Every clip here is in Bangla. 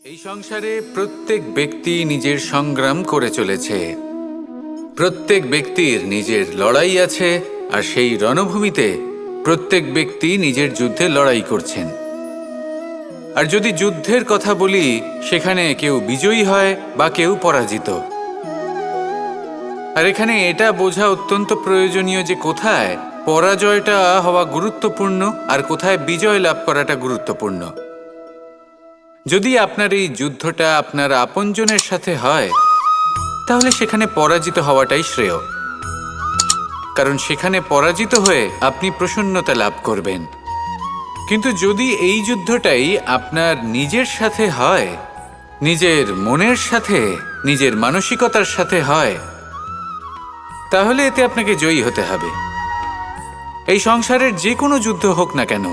এই সংসারে প্রত্যেক ব্যক্তি নিজের সংগ্রাম করে চলেছে। প্রত্যেক ব্যক্তির নিজের লড়াই আছে, আর সেই রণভূমিতে প্রত্যেক ব্যক্তি নিজের যুদ্ধে লড়াই করছেন। আর যদি যুদ্ধের কথা বলি, সেখানে কেউ বিজয়ী হয় বা কেউ পরাজিত। আর এখানে এটা বোঝা অত্যন্ত প্রয়োজনীয় যে কোথায় পরাজয়টা হওয়া গুরুত্বপূর্ণ আর কোথায় বিজয় লাভ করাটা গুরুত্বপূর্ণ। যদি আপনার এই যুদ্ধটা আপনার আপনজনের সাথে হয়, তাহলে সেখানে পরাজিত হওয়াটাই শ্রেয়, কারণ সেখানে পরাজিত হয়ে আপনি প্রসন্নতা লাভ করবেন। কিন্তু যদি এই যুদ্ধটাই আপনার নিজের সাথে হয়, নিজের মনের সাথে, নিজের মানসিকতার সাথে হয়, তাহলে এতে আপনাকে জয়ী হতে হবে। এই সংসারের যে কোনো যুদ্ধ হোক না কেন,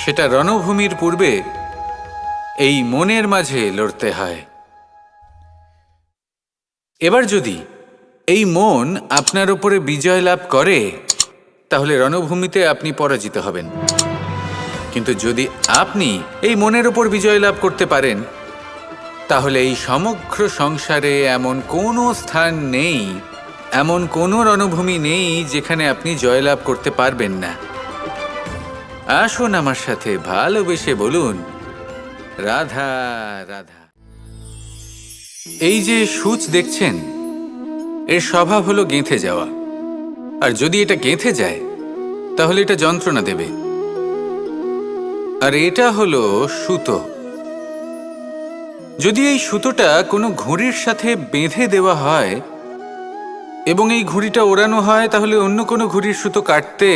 সেটা রণভূমির পূর্বে এই মনের মাঝে লড়তে হয়। এবার যদি এই মন আপনার উপরে বিজয় লাভ করে, তাহলে রণভূমিতে আপনি পরাজিত হবেন। কিন্তু যদি আপনি এই মনের উপর বিজয় লাভ করতে পারেন, তাহলে এই সমগ্র সংসারে এমন কোনো স্থান নেই, এমন কোনো রণভূমি নেই যেখানে আপনি জয়লাভ করতে পারবেন না। আসুন আমার সাথে ভালোবেসে বলুন, রাধা রাধা। এই যে সূচ দেখছেন, এর স্বভাব হলো গেঁথে যাওয়া। আর যদি এটা গেঁথে যায়, তাহলে এটা যন্ত্রণা দেবে। আর এটা হলো সুতো। যদি এই সুতোটা কোনো ঘুড়ির সাথে বেঁধে দেওয়া হয় এবং এই ঘুড়িটা ওড়ানো হয়, তাহলে অন্য কোনো ঘুড়ির সুতো কাটতে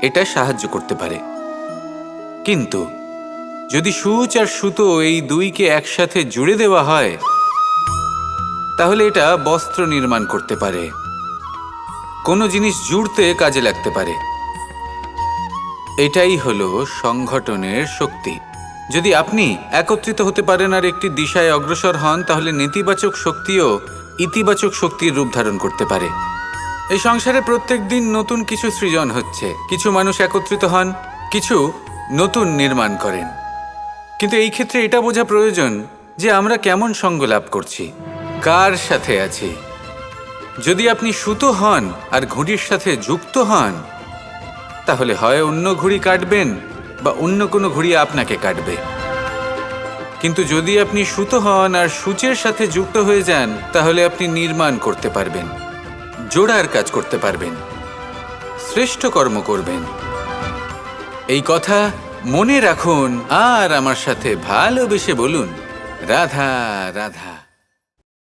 এটা সাহায্য করতে পারে। কিন্তু যদি সূচ আর সুতো এই দুইকে একসাথে জুড়ে দেওয়া হয়, তাহলে এটা বস্ত্র নির্মাণ করতে পারে, কোনো জিনিস জুড়তে কাজে লাগতে পারে। এটাই হলো সংগঠনের শক্তি। যদি আপনি একত্রিত হতে পারেন আর একটি দিশায় অগ্রসর হন, তাহলে নেতিবাচক শক্তিও ইতিবাচক শক্তির রূপ ধারণ করতে পারে। এই সংসারে প্রত্যেক দিন নতুন কিছু সৃজন হচ্ছে। কিছু মানুষ একত্রিত হন, কিছু নতুন নির্মাণ করেন। কিন্তু এই ক্ষেত্রে এটা বোঝা প্রয়োজন যে আমরা কেমন সঙ্গ লাভ করছি, কার সাথে আছি। যদি আপনি সুতো হন আর ঘুড়ির সাথে যুক্ত হন, তাহলে হয় অন্য ঘুড়ি কাটবেন বা অন্য কোনো ঘুড়ি আপনাকে কাটবে। কিন্তু যদি আপনি সুতো হন আর সূচের সাথে যুক্ত হয়ে যান, তাহলে আপনি নির্মাণ করতে পারবেন, জোড়ার কাজ করতে পারবেন, শ্রেষ্ঠ কর্ম করবেন। এই কথা মনে রাখুন আর আমার সাথে ভালোবেসে বলুন, রাধা রাধা।